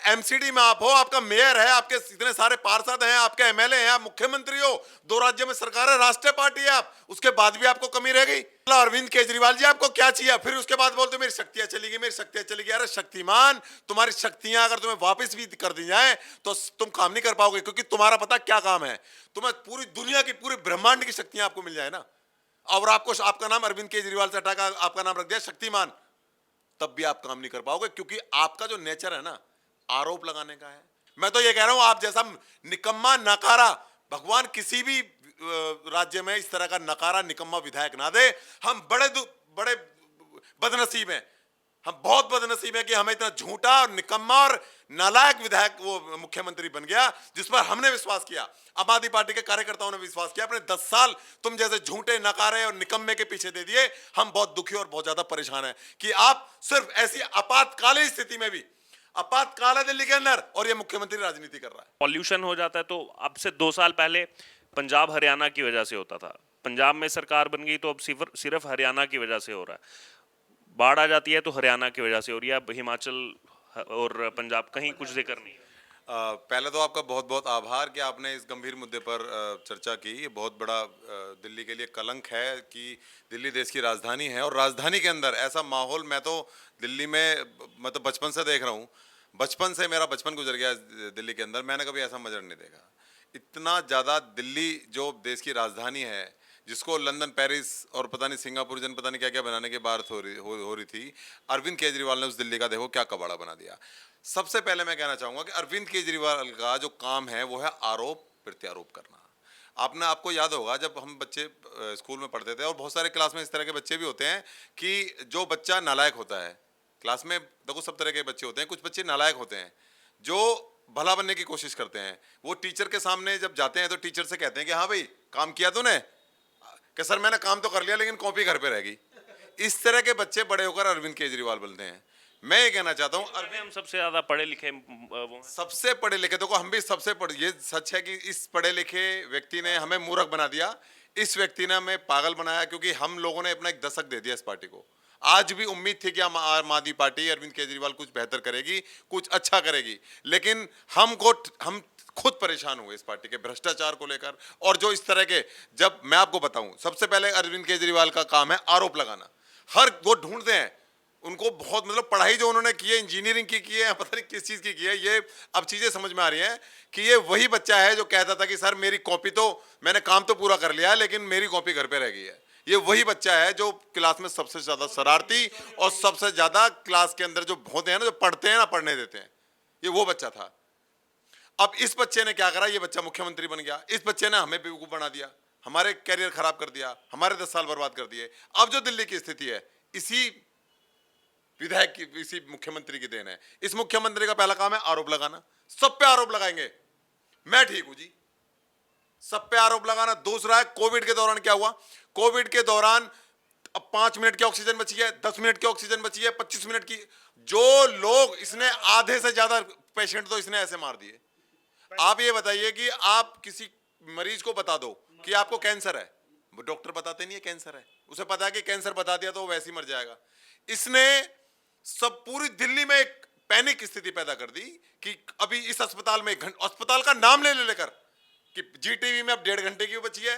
MCD में आप हो, आपका मेयर है, आपके इतने सारे पार्षद हैं, आपके एमएलए हैं, आप मुख्यमंत्री हो, 2 राज्यों में सरकार है, राष्ट्रीय पार्टी है आप, उसके बाद भी आपको कमी रह गई। अरविंद केजरीवाल जी आपको क्या चाहिए? फिर उसके बाद बोलते मेरी शक्तियां चली गई, मेरी शक्तियां चली गई। अरे शक्तिमान, तुम्हारी शक्तियां अगर तुम्हें वापस भी कर दी जाए तो तुम काम नहीं कर पाओगे, क्योंकि तुम्हारा पता क्या काम है। तुम्हें पूरी दुनिया की, पूरी ब्रह्मांड की शक्तियां आपको मिल जाए ना, और आपको आपका नाम अरविंद केजरीवाल से हटाकर आपका नाम रख दिया शक्तिमान, तब भी आप काम नहीं कर पाओगे, क्योंकि आपका जो नेचर है ना, आरोप लगाने का है। मैं तो ये कह रहा हूं, आप जैसा निकम्मा नकारा भगवान किसी भी राज्य में इस तरह का नकारा निकम्मा विधायक ना दे। हम बड़े बदनसीब हैं, हम बहुत बदनसीब हैं कि हमें इतना झूठा और निकम्मा और नालायक विधायक वो मुख्यमंत्री बन गया, जिस पर हमने विश्वास किया, आम आदमी पार्टी के कार्यकर्ताओं ने विश्वास किया। अपने 10 साल तुम जैसे झूठे, नकारे और निकम्मे के पीछे दे दिए। हम बहुत दुखी और बहुत ज्यादा परेशान हैं कि आप सिर्फ ऐसी आपातकालीन स्थिति में भी, आपातकाल है दिल्ली के अंदर, और ये मुख्यमंत्री राजनीति कर रहा है। पॉल्यूशन हो जाता है तो अब से 2 साल पहले पंजाब हरियाणा की वजह से होता था, पंजाब में सरकार बन गई तो अब सिर्फ हरियाणा की वजह से हो रहा है। बाढ़ आ जाती है तो हरियाणा की वजह से हो रही है, अब हिमाचल और पंजाब कहीं कुछ जिक्र नहीं है। पहले तो आपका बहुत बहुत आभार कि आपने इस गंभीर मुद्दे पर चर्चा की। ये बहुत बड़ा दिल्ली के लिए कलंक है कि दिल्ली देश की राजधानी है, और राजधानी के अंदर ऐसा माहौल, मैं तो दिल्ली में मतलब बचपन से देख रहा हूँ, बचपन से मेरा बचपन गुजर गया दिल्ली के अंदर, मैंने कभी ऐसा मंजर नहीं देखा। इतना ज़्यादा दिल्ली जो देश की राजधानी है, जिसको लंदन, पेरिस और पता नहीं सिंगापुर जन पता नहीं क्या क्या बनाने की बात हो रही थी, अरविंद केजरीवाल ने उस दिल्ली का देखो क्या कबाड़ा बना दिया। सबसे पहले मैं कहना चाहूँगा कि अरविंद केजरीवाल का जो काम है वो है आरोप प्रत्यारोप करना। आपको याद होगा जब हम बच्चे स्कूल में पढ़ते थे, और बहुत सारे क्लास में इस तरह के बच्चे भी होते हैं कि जो बच्चा नालायक होता है क्लास में, देखो सब तरह के बच्चे होते हैं, कुछ बच्चे नालायक होते हैं जो भला बनने की कोशिश करते हैं। वो टीचर के सामने जब जाते हैं तो टीचर से कहते हैं कि हाँ भाई काम किया तूने, कि सर मैंने काम तो कर लिया लेकिन कॉपी घर पे रह गई। इस तरह के बच्चे बड़े होकर अरविंद केजरीवाल बनते हैं। मैं ये कहना चाहता हूँ, अरविंद हम सबसे ज्यादा पढ़े लिखे वो हैं। सबसे पढ़े लिखे, देखो हम भी सबसे पढ़े, ये सच है कि इस पढ़े लिखे व्यक्ति ने हमें मूर्ख बना दिया, इस व्यक्ति ने हमें पागल बनाया, क्योंकि हम लोगों ने अपना एक दशक दे दिया इस पार्टी को। आज भी उम्मीद थी कि आम आदमी पार्टी, अरविंद केजरीवाल कुछ बेहतर करेगी, कुछ अच्छा करेगी, लेकिन हम खुद परेशान हुए इस पार्टी के भ्रष्टाचार को लेकर। और जो इस तरह के, जब मैं आपको बताऊं, सबसे पहले अरविंद केजरीवाल का काम है आरोप लगाना। हर वो ढूंढते हैं उनको, बहुत मतलब पढ़ाई जो उन्होंने की है, इंजीनियरिंग की है, पता नहीं किस चीज़ की है, ये अब चीज़ें समझ में आ रही हैं कि ये वही बच्चा है जो कहता था कि सर मेरी कॉपी तो, मैंने काम तो पूरा कर लिया है लेकिन मेरी कॉपी घर पे रह गई है। ये वही बच्चा है जो क्लास में सबसे ज़्यादा शरारती और सबसे ज़्यादा क्लास के अंदर जो होते हैं ना, जो पढ़ते हैं ना, पढ़ने देते हैं, ये वो बच्चा था। अब इस बच्चे ने क्या करा, ये बच्चा मुख्यमंत्री बन गया, इस बच्चे ने हमें बेवकूफ़ बना दिया, हमारे कैरियर खराब कर दिया, हमारे 10 साल बर्बाद कर दिए। अब जो दिल्ली की स्थिति है, इसी विधायक की, इसी मुख्यमंत्री की देन है। इस मुख्यमंत्री का पहला काम है आरोप लगाना, सब पे आरोप लगाएंगे, मैं ठीक हूं जी, सब पे आरोप लगाना। दूसरा है कोविड के दौरान क्या हुआ, कोविड के दौरान अब 5 मिनट की ऑक्सीजन बची है, 10 मिनट की ऑक्सीजन बची है, 25 मिनट की, जो लोग, इसने आधे से ज्यादा पेशेंट तो इसने ऐसे मार दिए। आप ये बताइए कि आप किसी मरीज को बता दो कि आपको कैंसर है, वो डॉक्टर बताते नहीं है कैंसर है, उसे पता है कि कैंसर बता दिया तो वो वैसे ही मर जाएगा। इसने सब पूरी दिल्ली में एक पैनिक स्थिति पैदा कर दी कि अभी इस अस्पताल में, अस्पताल का नाम ले लेकर कि जीटीवी में अब 1.5 घंटे की बची है,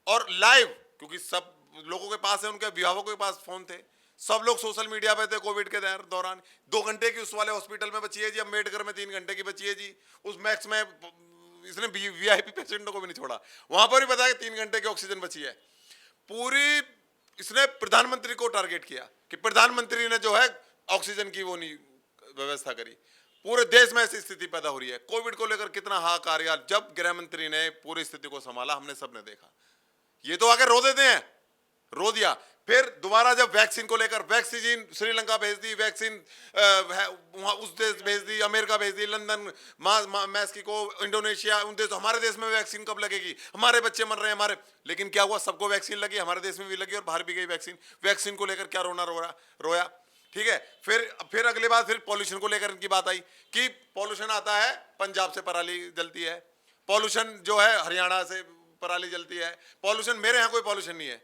और लाइव, क्योंकि सब लोगों के पास है, उनके अभिभावकों के पास फोन थे, सब लोग सोशल मीडिया पे थे। कोविड के दौरान 2 घंटे की उस वाले हॉस्पिटल में बची है जी, अम्बेडकर में 3 घंटे की बची है जी, उस मैक्स में इसने वीआईपी पेशेंटों को भी नहीं छोड़ा, वहां पर भी बताया कि 3 घंटे की ऑक्सीजन बची है। पूरी इसने प्रधानमंत्री को टारगेट किया कि प्रधानमंत्री ने जो है ऑक्सीजन की वो नहीं व्यवस्था करी। पूरे देश में ऐसी स्थिति पैदा हो रही है। कोविड को लेकर कितना हाहाकार, जब गृह मंत्री ने पूरी स्थिति को संभाला, हमने सबने देखा, ये तो आगे रो देते हैं, रो दिया। फिर दोबारा जब वैक्सीन को लेकर, वैक्सीन श्रीलंका भेज दी, वैक्सीन वहां उस देश भेज दी, अमेरिका भेज दी, लंदन, मैक्सिको, इंडोनेशिया, उन देश, हमारे देश में वैक्सीन कब लगेगी, हमारे बच्चे मर रहे हैं हमारे। लेकिन क्या हुआ, सबको वैक्सीन लगी, हमारे देश में भी लगी और बाहर भी गई वैक्सीन। वैक्सीन को लेकर क्या रोया, ठीक है। फिर अगली बात, फिर पॉल्यूशन को लेकर इनकी बात आई कि पॉल्यूशन आता है पंजाब से पराली जलती है, पॉल्यूशन जो है हरियाणा से पराली जलती है, पॉल्यूशन, मेरे यहाँ कोई पॉल्यूशन नहीं है।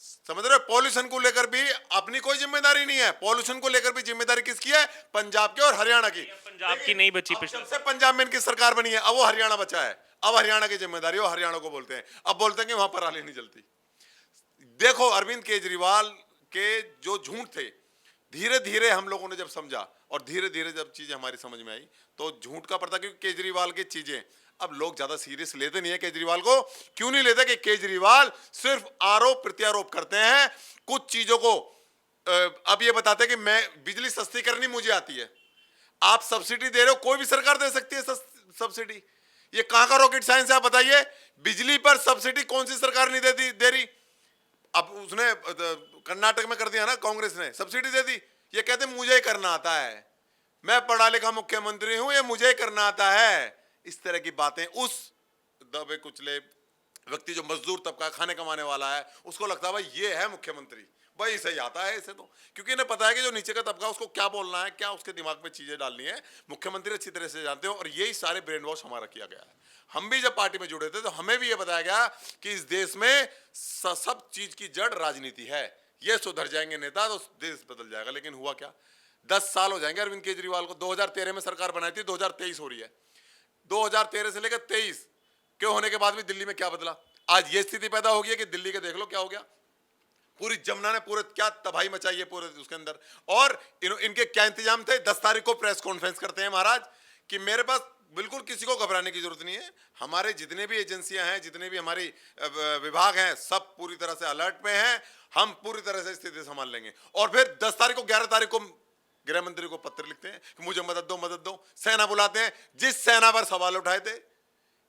समझ रहे हो? पॉल्यूशन को लेकर भी अपनी कोई जिम्मेदारी नहीं है, पॉल्यूशन को लेकर भी जिम्मेदारी किसकी है? पंजाब की और हरियाणा की। पंजाब की नहीं बची अब पिछले जब से पंजाब में इनकी सरकार बनी है, अब वो हरियाणा बचा है, अब हरियाणा की जिम्मेदारी, वो हरियाणा को बोलते हैं, अब बोलते हैं कि वहां पराली नहीं जलती। देखो अरविंद केजरीवाल के जो झूठ थे, धीरे धीरे हम लोगों ने जब समझा और धीरे धीरे जब चीजें हमारी समझ में आई तो झूठ का पता, क्योंकि केजरीवाल की चीजें अब लोग ज्यादा सीरियस लेते नहीं है। केजरीवाल को क्यों नहीं लेते? कि केजरीवाल सिर्फ आरोप प्रत्यारोप करते हैं, कुछ चीजों को अब ये बताते हैं कि मैं बिजली सस्ती करनी मुझे आती है। आप सब्सिडी दे रहे हो, कोई भी सरकार दे सकती है सब्सिडी, ये कहां का रॉकेट साइंस है? आप बताइए, बिजली पर सब्सिडी कौन सी सरकार नहीं दे रही? अब उसने कर्नाटक में कर दिया ना, कांग्रेस ने सब्सिडी दे दी। ये कहते मुझे ही करना आता है, मैं पढ़ा लिखा मुख्यमंत्री हूं, ये मुझे ही करना आता है। इस तरह की बातें उस दबे कुचले व्यक्ति जो मजदूर तबका खाने कमाने वाला है उसको लगता है भाई ये है मुख्यमंत्री, भाई इसे ही आता है इसे तो, क्योंकि इन्हें पता है कि जो नीचे का तबका उसको क्या बोलना है, क्या उसके दिमाग में चीजें डालनी है, मुख्यमंत्री अच्छी तरह से जानते हो। और यही सारे ब्रेन वॉश हमारा किया गया है। हम भी जब पार्टी में जुड़े थे तो हमें भी ये बताया गया कि इस देश में सब चीज की जड़ राजनीति है, ये सुधर जाएंगे नेता तो देश बदल जाएगा। लेकिन हुआ क्या? 10 साल हो जाएंगे अरविंद केजरीवाल को, 2013 में सरकार बनाई थी, 2023 हो रही है, 2013 से लेकर 23 के होने के बाद भी दिल्ली में क्या बदला? आज ये स्थिति पैदा हो गई है कि दिल्ली के देख लो क्या हो गया, पूरी जमुना ने पूरे क्या तबाही मचाई है पूरे उसके अंदर। और इनके क्या इंतजाम थे? 10 तारीख को प्रेस कॉन्फ्रेंस करते हैं महाराज कि मेरे पास बिल्कुल किसी को घबराने की जरूरत नहीं है, हमारे जितने भी एजेंसियां हैं, जितने भी हमारी विभाग हैं, सब पूरी तरह से अलर्ट में हैं, हम पूरी तरह से स्थिति संभाल लेंगे। और फिर 10 तारीख को 11 तारीख को गृह मंत्री को पत्र लिखते हैं कि मुझे मदद दो मदद दो, सेना बुलाते हैं। जिस सेना पर सवाल उठाए थे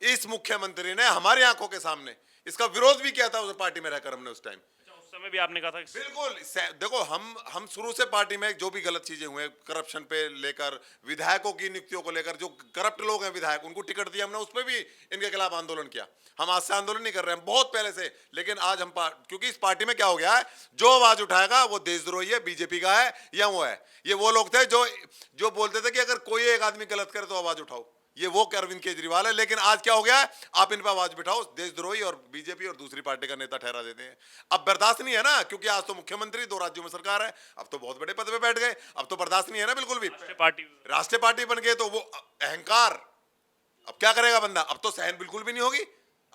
इस मुख्यमंत्री ने हमारी आंखों के सामने इसका विरोध भी किया था उस पार्टी में रहकर हमने उस टाइम। उस समय भी आपने कहा था बिल्कुल, देखो हम शुरू से पार्टी में जो भी गलत चीजें हुए, करप्शन पे लेकर, विधायकों की नियुक्तियों को लेकर, जो करप्ट लोग हैं विधायक उनको टिकट दिया, हमने उस पर भी इनके खिलाफ आंदोलन किया। हम आज से आंदोलन नहीं कर रहे हैं, बहुत पहले से। लेकिन आज हम क्योंकि इस पार्टी में क्या हो गया है, जो आवाज उठाएगा वो देशद्रोही है, बीजेपी का है या वो है। ये वो लोग थे जो बोलते थे कि अगर कोई एक आदमी गलत करे तो आवाज उठाओ, ये वो अरविंद केजरीवाल है। लेकिन आज क्या हो गया है, आप इन पर आवाज बिठाओ, देशद्रोही और बीजेपी और दूसरी पार्टी का नेता ठहरा देते हैं। अब बर्दाश्त नहीं है ना, क्योंकि आज तो मुख्यमंत्री, 2 राज्यों में सरकार है, अब तो बहुत बड़े पद पे बैठ गए, अब तो बर्दाश्त नहीं है ना बिल्कुल भी। राष्ट्रीय पार्टी बन गए तो वो अहंकार, अब क्या करेगा बंदा? अब तो सहन बिल्कुल भी नहीं होगी,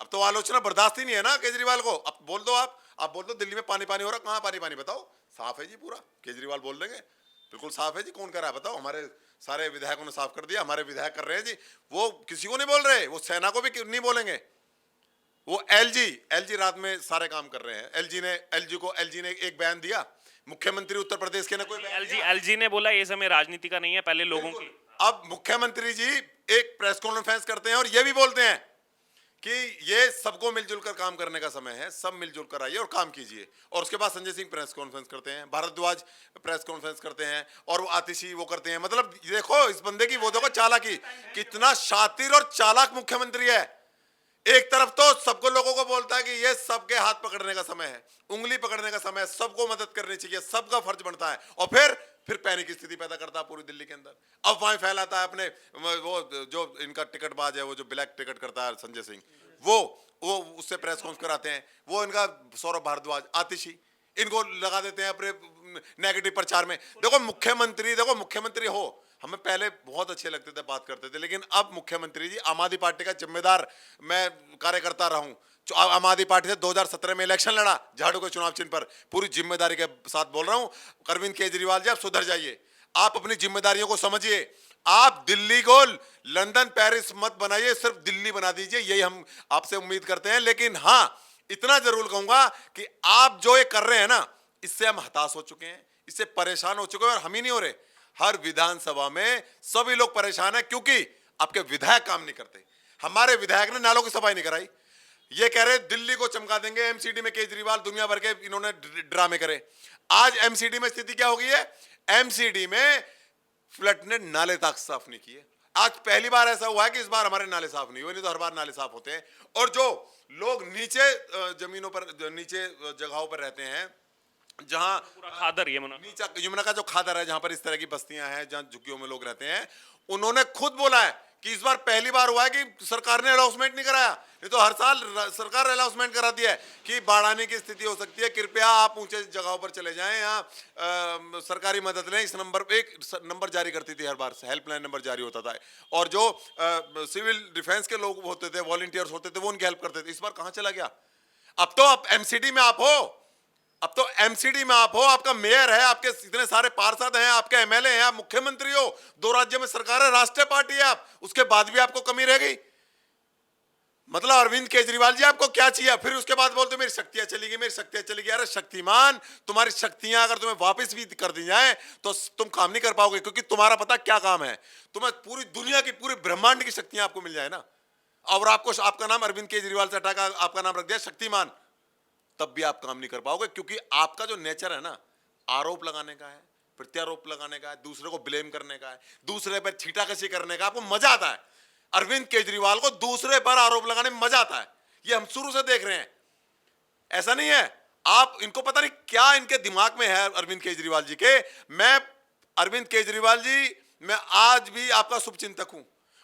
अब तो आलोचना बर्दाश्त ही नहीं है ना केजरीवाल को। अब बोल दो, आप बोल दो दिल्ली में पानी पानी हो रहा, कहां पानी पानी बताओ? साफ है जी पूरा, केजरीवाल बोल देंगे बिल्कुल साफ है जी। कौन कर रहा है बताओ? हमारे सारे विधायकों ने साफ कर दिया, हमारे विधायक कर रहे हैं जी। वो किसी को नहीं बोल रहे, वो सेना को भी नहीं बोलेंगे। वो एलजी रात में सारे काम कर रहे हैं। एलजी ने एक बयान दिया, मुख्यमंत्री उत्तर प्रदेश के ने कोई बयान दिया? एलजी ने बोला ये समय राजनीति का नहीं है, पहले लोगों की। अब मुख्यमंत्री जी एक प्रेस कॉन्फ्रेंस करते हैं और ये भी बोलते हैं कि ये सबको मिलजुल कर काम करने का समय है, सब मिलजुल कर आइए और काम कीजिए। और उसके बाद संजय सिंह प्रेस कॉन्फ्रेंस करते हैं, भारद्वाज प्रेस कॉन्फ्रेंस करते हैं, और वो आतिशी वो करते हैं। मतलब देखो इस बंदे की, वो देखो चालाकी, कितना शातिर और चालाक मुख्यमंत्री है। एक तरफ तो सबको लोगों को बोलता है कि ये सबके हाथ पकड़ने का समय है, उंगली पकड़ने का समय है, सबको मदद करनी चाहिए, सबका फर्ज बनता है। और फिर पैनिक स्थिति पैदा करता है पूरी दिल्ली के अंदर। अब वहां फैलाता है अपने वो जो इनका टिकटबाज है, वो जो ब्लैक टिकट करता है संजय सिंह, वो उससे प्रेस कॉन्फ्रेंस कराते हैं। वो इनका सौरभ भारद्वाज, आतिशी, इनको लगा देते हैं अपने नेगेटिव प्रचार में। देखो मुख्यमंत्री हो, हमें पहले बहुत अच्छे लगते थे, बात करते थे, लेकिन अब मुख्यमंत्री जी आम आदमी पार्टी का जिम्मेदार मैं कार्यकर्ता रहा हूं, आम आदमी पार्टी से 2017 में इलेक्शन लड़ा झाड़ू के चुनाव चिन्ह पर, पूरी जिम्मेदारी के साथ बोल रहा हूं। अरविंद केजरीवाल जी आप सुधर जाइए, आप अपनी जिम्मेदारियों को समझिए। आप दिल्ली को लंदन पेरिस मत बनाइए, सिर्फ दिल्ली बना दीजिए, यही हम आपसे उम्मीद करते हैं। लेकिन हाँ, इतना जरूर कहूंगा कि आप जो ये कर रहे हैं ना, इससे हम हताश हो चुके हैं, इससे परेशान हो चुके हैं। और हम ही नहीं हो रहे, हर विधानसभा में सभी लोग परेशान हैं, क्योंकि आपके विधायक काम नहीं करते। हमारे विधायक ने नालों की सफाई नहीं कराई, ये कह रहे दिल्ली को चमका देंगे। एमसीडी में केजरीवाल दुनिया भर के इन्होंने ड्रामे करे। आज एमसीडी में स्थिति क्या हो गई है? एमसीडी में फ्लड ने नाले तक साफ नहीं किए। आज पहली बार ऐसा हुआ है कि इस बार हमारे नाले साफ नहीं हुए, नहीं तो हर बार नाले साफ होते हैं। और जो लोग नीचे जमीनों पर, नीचे जगहों पर रहते हैं, जहां खादर नीचा यमुना का जो खादर है, जहां पर इस तरह की बस्तियां हैं, जहां झुग्गियों में लोग रहते हैं, उन्होंने खुद बोला है कि इस बार पहली बार हुआ है कि सरकार ने अनाउंसमेंट नहीं कराया, नहीं तो हर साल सरकार अनाउंसमेंट कराती है कि बाढ़ आने की स्थिति हो सकती है, कृपया आप ऊंचे जगहों पर चले जाएं, यहाँ सरकारी मदद लें। इस नंबर पे एक नंबर जारी करती थी, हर बार हेल्पलाइन नंबर जारी होता था, और जो सिविल डिफेंस के लोग होते थे, वॉलंटियर्स होते थे, वो उनकी हेल्प करते थे। इस बार कहाँ चला गया? अब तो आप एमसीडी में आप हो, अब तो एमसीडी में आप हो, आपका मेयर है, आपके इतने सारे पार्षद हैं, आपके एमएलए हैं, आप मुख्यमंत्री हो, 2 राज्यों में सरकार है, राष्ट्रीय पार्टी है आप, उसके बाद भी आपको कमी रह गई। मतलब अरविंद केजरीवाल जी आपको क्या चाहिए? फिर उसके बाद बोलते मेरी शक्तियां चली गई, मेरी शक्तियां चली गई। अरे शक्तिमान, तुम्हारी शक्तियां अगर तुम्हें वापस भी कर दी जाए तो तुम काम नहीं कर पाओगे, क्योंकि तुम्हारा पता क्या काम है। तुम्हें पूरी दुनिया की, पूरी ब्रह्मांड की शक्तियां आपको मिल जाए ना, और आपको आपका नाम अरविंद केजरीवाल से हटाकर आपका नाम रख दिया शक्तिमान, तब भी आप काम नहीं कर पाओगे, क्योंकि आपका जो नेचर है ना, आरोप लगाने का है, प्रत्यारोप लगाने का है, दूसरे को ब्लेम करने का है, दूसरे पर छीटाकशी करने का, आपको मजा आता है। अरविंद केजरीवाल को दूसरे पर आरोप लगाने में मजा आता है, ये हम शुरू से देख रहे हैं। ऐसा नहीं है, आप इनको पता नहीं क्या इनके दिमाग में है अरविंद केजरीवाल जी के। मैं अरविंद केजरीवाल जी, मैं आज भी आपका शुभचिंतक हूं,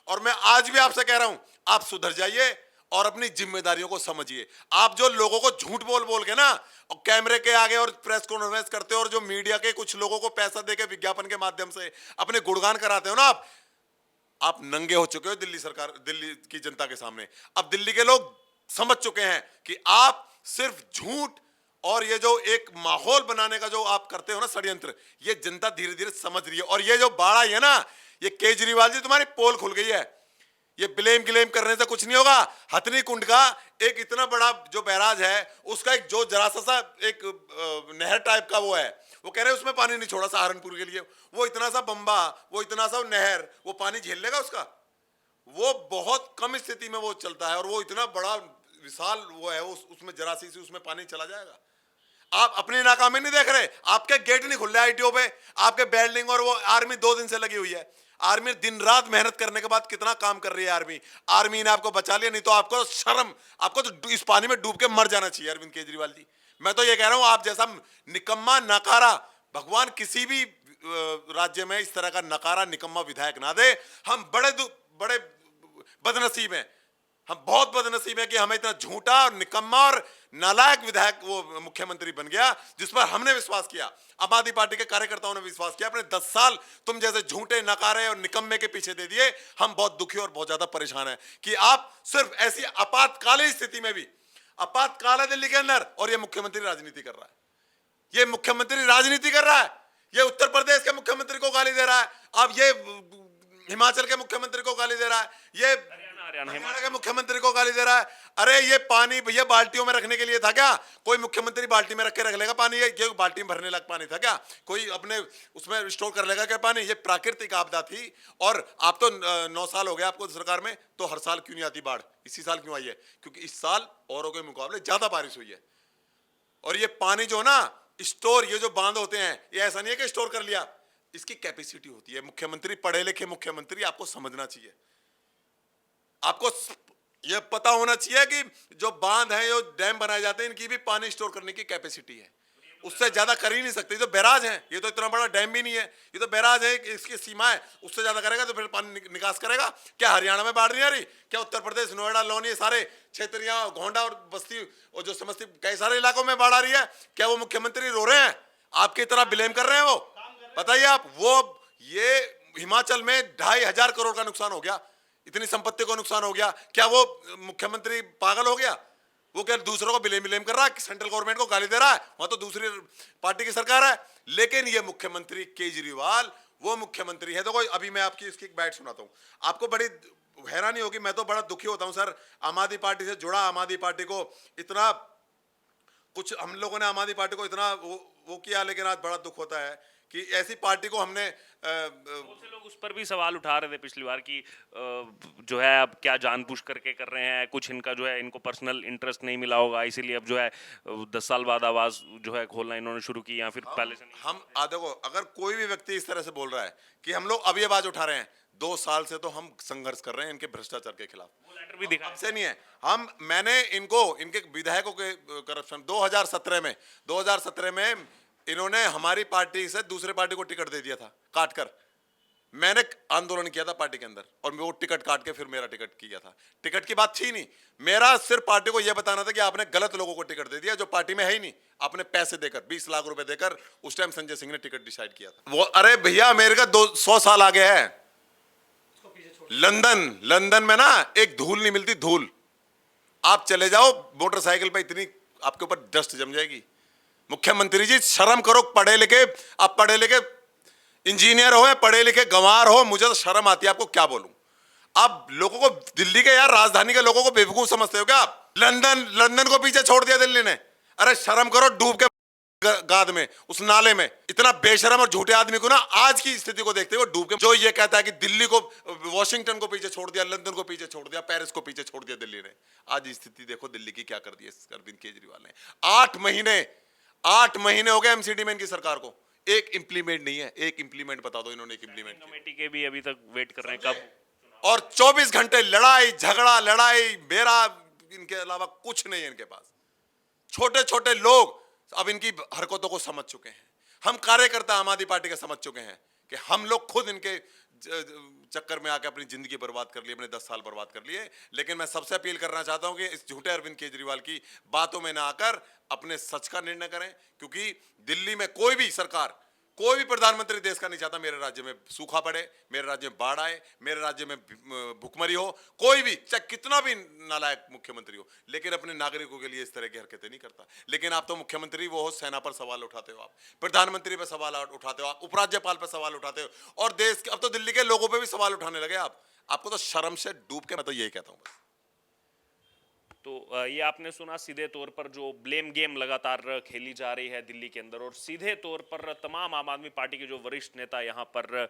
और मैं आज भी आपसे कह रहा हूं, आप सुधर जाइए और अपनी जिम्मेदारियों को समझिए। आप जो लोगों को झूठ बोल बोल के ना, और कैमरे के आगे और प्रेस कॉन्फ्रेंस करते हो, और जो मीडिया के कुछ लोगों को पैसा देके विज्ञापन के माध्यम से अपने गुणगान कराते हो ना, आप नंगे हो चुके हो दिल्ली सरकार, दिल्ली की जनता के सामने। अब दिल्ली के लोग समझ चुके हैं कि आप सिर्फ झूठ और ये जो एक माहौल बनाने का जो आप करते हो ना षड्यंत्र, ये जनता धीरे धीरे समझ रही है। और ये जो बाढ़ आई है ना, ये केजरीवाल जी तुम्हारी पोल खुल गई है। ये ब्लेम क्लेम करने से कुछ नहीं होगा। हथनी कुंड का एक इतना बड़ा जो बैराज है, उसका एक जो जरा सा एक नहर टाइप का वो है, वो कह रहे हैं उसमें पानी नहीं छोड़ा सहारनपुर के लिए। वो इतना सा बम्बा, वो इतना सा नहर, वो पानी झेल लेगा उसका? वो बहुत कम स्थिति में वो चलता है, और वो इतना बड़ा विशाल वो है, उसमें जरा सी उसमें पानी चला जाएगा। आप अपनी नाकामी नहीं देख रहे? आपके गेट नहीं खुल रहे आईटीओ पे, आपके बिल्डिंग, और वो आर्मी 2 दिन से लगी हुई है। आर्मी दिन रात मेहनत करने के बाद कितना काम कर रही है आर्मी। आर्मी ने आपको बचा लिया, नहीं तो आपको शर्म, आपको तो इस पानी में डूब के मर जाना चाहिए अरविंद केजरीवाल जी। मैं तो ये कह रहा हूं, आप जैसा निकम्मा नकारा भगवान किसी भी राज्य में इस तरह का नकारा निकम्मा विधायक ना दे। हम बड़े बदनसीब हैं, हम बहुत बदनसीब हैं कि हमें इतना झूठा और निकम्मा और नालायक विधायक वो मुख्यमंत्री बन गया, जिस पर हमने विश्वास किया, आम आदमी पार्टी के कार्यकर्ताओं ने विश्वास किया। अपने 10 साल तुम जैसे झूठे, नकारे और निकम्मे के पीछे दे दिए। हम बहुत दुखी और बहुत ज्यादा परेशान हैं कि आप सिर्फ ऐसी आपातकालीन स्थिति में भी, आपातकाल है दिल्ली के अंदर, और ये मुख्यमंत्री राजनीति कर रहा है। ये मुख्यमंत्री राजनीति कर रहा है। ये उत्तर प्रदेश के मुख्यमंत्री को गाली दे रहा है, अब ये हिमाचल के मुख्यमंत्री को गाली दे रहा है, ये हरियाणा के मुख्यमंत्री को गाली दे रहा है। अरे ये पानी भैया बाल्टियों में रखने के लिए था क्या? कोई मुख्यमंत्री बाल्टी में रख के रख लेगा पानी? ये बाल्टी में भरने लायक पानी था क्या? कोई अपने उसमें स्टोर कर लेगा क्या पानी? ये प्राकृतिक आपदा थी। और आप तो 9 साल हो गए आपको सरकार में, तो हर साल क्यों नहीं आती बाढ़? इसी साल क्यों आई है? क्योंकि इस साल औरों के मुकाबले ज्यादा बारिश हुई है। और ये पानी जो ना स्टोर, ये जो बांध होते हैं, ये ऐसा नहीं है कि स्टोर कर लिया, इसकी कैपेसिटी होती है। मुख्यमंत्री, पढ़े लिखे मुख्यमंत्री, आपको समझना चाहिए, आपको यह पता होना चाहिए कि जो बांध है, जो डैम बनाए जाते हैं, इनकी भी पानी स्टोर करने की कैपेसिटी है। उससे ज्यादा कर ही नहीं सकते। ये तो बैराज है, ये तो इतना बड़ा डैम भी नहीं है, ये तो बैराज है, इसकी सीमा है। उससे ज्यादा करेगा तो फिर पानी निकास करेगा क्या? हरियाणा में बाढ़ नहीं आ रही क्या? उत्तर प्रदेश, नोएडा, लौनी, सारे क्षेत्र, गोंडा और बस्ती और जो समस्ती, कई सारे इलाकों में बाढ़ आ रही है क्या? वो मुख्यमंत्री रो रहे हैं? आपकी तरह ब्लेम कर रहे हैं वो? बताइए आप। वो ये हिमाचल में 2,500 करोड़ का नुकसान हो गया, इतनी संपत्ति को नुकसान हो गया, क्या वो मुख्यमंत्री पागल हो गया? वो क्या दूसरों को ब्लेम कर रहा है, सेंट्रल गवर्नमेंट को गाली दे रहा है? वहां तो दूसरी पार्टी की सरकार है। लेकिन ये मुख्यमंत्री केजरीवाल वो मुख्यमंत्री है। तो कोई, अभी मैं आपकी इसकी एक बाइट सुनाता हूं, आपको बड़ी हैरानी होगी। मैं तो बड़ा दुखी होता हूं सर, आम आदमी पार्टी से जुड़ा, आम आदमी पार्टी को इतना कुछ हम लोगों ने, आम आदमी पार्टी को इतना वो किया, लेकिन आज बड़ा दुख होता है कि ऐसी पार्टी को हमने बहुत से लोग उस पर भी सवाल उठा रहे थे पिछली बार कि जो है अब क्या जानबूझ करके कर रहे हैं, कुछ इनका जो है इनको पर्सनल इंटरेस्ट नहीं मिला होगा, इसीलिए अब जो है 10 साल बाद आवाज जो है खोलना इन्होंने शुरू की, या फिर पहले से नहीं। हम देखो, अगर कोई भी व्यक्ति इस तरह से बोल रहा है कि हम लोग अभी आवाज उठा रहे हैं, 2 साल से तो हम संघर्ष कर रहे हैं इनके भ्रष्टाचार के खिलाफ। वो लेटर भी दिखा हमसे नहीं है। मैंने इनको, इनके विधायकों के करप्शन 2017 में इन्होंने हमारी पार्टी से दूसरे पार्टी को टिकट दे दिया था काट कर। मैंने आंदोलन किया था पार्टी के अंदर और मैं वो टिकट काट के फिर मेरा टिकट किया था। टिकट की बात थी नहीं, मेरा सिर्फ पार्टी को यह बताना था कि आपने गलत लोगों को टिकट दे दिया जो पार्टी में है ही नहीं। आपने पैसे देकर 20 लाख रुपए देकर उस टाइम संजय सिंह ने टिकट डिसाइड किया था। वो अरे भैया अमेरिका 200 साल आगे है। लंदन में ना एक धूल नहीं मिलती, धूल। आप चले जाओ मोटरसाइकिल पे, इतनी आपके ऊपर डस्ट जम जाएगी। मुख्यमंत्री जी शर्म करो, पढ़े लिखे, आप पढ़े लिखे इंजीनियर हो या पढ़े लिखे गंवार हो, मुझे तो शर्म आती है आपको क्या बोलूं। आप लोगों को, दिल्ली के यार राजधानी के लोगों को बेवकूफ समझते हो क्या आप? लंदन को पीछे छोड़ दिया दिल्ली ने। अरे शर्म करो, डूब के गाद में, उस नाले में। इतना बेशरम और झूठे आदमी को ना आज की स्थिति को देखते हुए डूब के, जो ये कहता है कि दिल्ली को, वॉशिंगटन को पीछे छोड़ दिया, लंदन को पीछे छोड़ दिया, पेरिस को पीछे छोड़ दिया दिल्ली ने। आज स्थिति देखो दिल्ली की क्या कर दी है अरविंद केजरीवाल ने। 8 महीने हो गए एमसीडी में इनकी सरकार को, एक इंप्लीमेंट नहीं है। एक इंप्लीमेंट बता दो इन्होंने एक इंप्लीमेंट कमेटी के भी अभी तक वेट कर रहे हैं कब। और 24 घंटे लड़ाई झगड़ा, लड़ाई मेरा, इनके अलावा कुछ नहीं है इनके पास। छोटे छोटे लोग अब इनकी हरकतों को समझ चुके हैं। हम कार्यकर्ता आम आदमी पार्टी के समझ चुके हैं कि हम लोग खुद इनके चक्कर में आकर अपनी जिंदगी बर्बाद कर ली, अपने 10 साल बर्बाद कर लिए। लेकिन मैं सबसे अपील करना चाहता हूं कि इस झूठे अरविंद केजरीवाल की बातों में ना आकर अपने सच का निर्णय करें, क्योंकि दिल्ली में कोई भी सरकार, कोई भी प्रधानमंत्री देश का नहीं चाहता मेरे राज्य में सूखा पड़े, मेरे राज्य में बाढ़ आए, मेरे राज्य में भुखमरी हो। कोई भी, चाहे कितना भी नालायक मुख्यमंत्री हो, लेकिन अपने नागरिकों के लिए इस तरह की हरकतें नहीं करता। लेकिन आप तो मुख्यमंत्री वो हो, सेना पर सवाल उठाते हो, आप प्रधानमंत्री पर सवाल उठाते हो, आप उपराज्यपाल पर सवाल उठाते हो, और देश के, अब तो दिल्ली के लोगों पर भी सवाल उठाने लगे आप। आपको तो शर्म से डूब के, मैं तो यही कहता हूँ बस। तो ये आपने सुना सीधे तौर पर जो ब्लेम गेम लगातार खेली जा रही है दिल्ली के अंदर, और सीधे तौर पर तमाम आम आदमी पार्टी के जो वरिष्ठ नेता यहाँ पर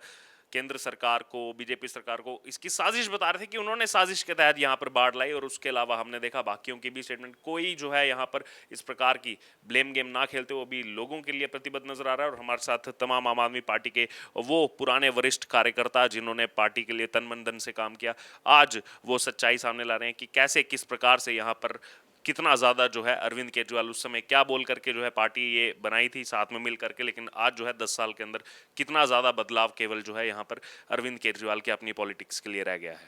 केंद्र सरकार को, बीजेपी सरकार को इसकी साजिश बता रहे थे कि उन्होंने साजिश के तहत यहाँ पर बाढ़ लाई। और उसके अलावा हमने देखा बाकियों की भी स्टेटमेंट, कोई जो है यहाँ पर इस प्रकार की ब्लेम गेम ना खेलते हुए भी लोगों के लिए प्रतिबद्ध नजर आ रहा है। और हमारे साथ तमाम आम आदमी पार्टी के वो पुराने वरिष्ठ कार्यकर्ता जिन्होंने पार्टी के लिए तन मन धन से काम किया, आज वो सच्चाई सामने ला रहे हैं कि कैसे, किस प्रकार से यहाँ पर कितना ज़्यादा जो है अरविंद केजरीवाल उस समय क्या बोल करके जो है पार्टी ये बनाई थी साथ में मिल करके, लेकिन आज जो है 10 साल के अंदर कितना ज़्यादा बदलाव केवल जो है यहाँ पर अरविंद केजरीवाल के अपनी पॉलिटिक्स के लिए रह गया है।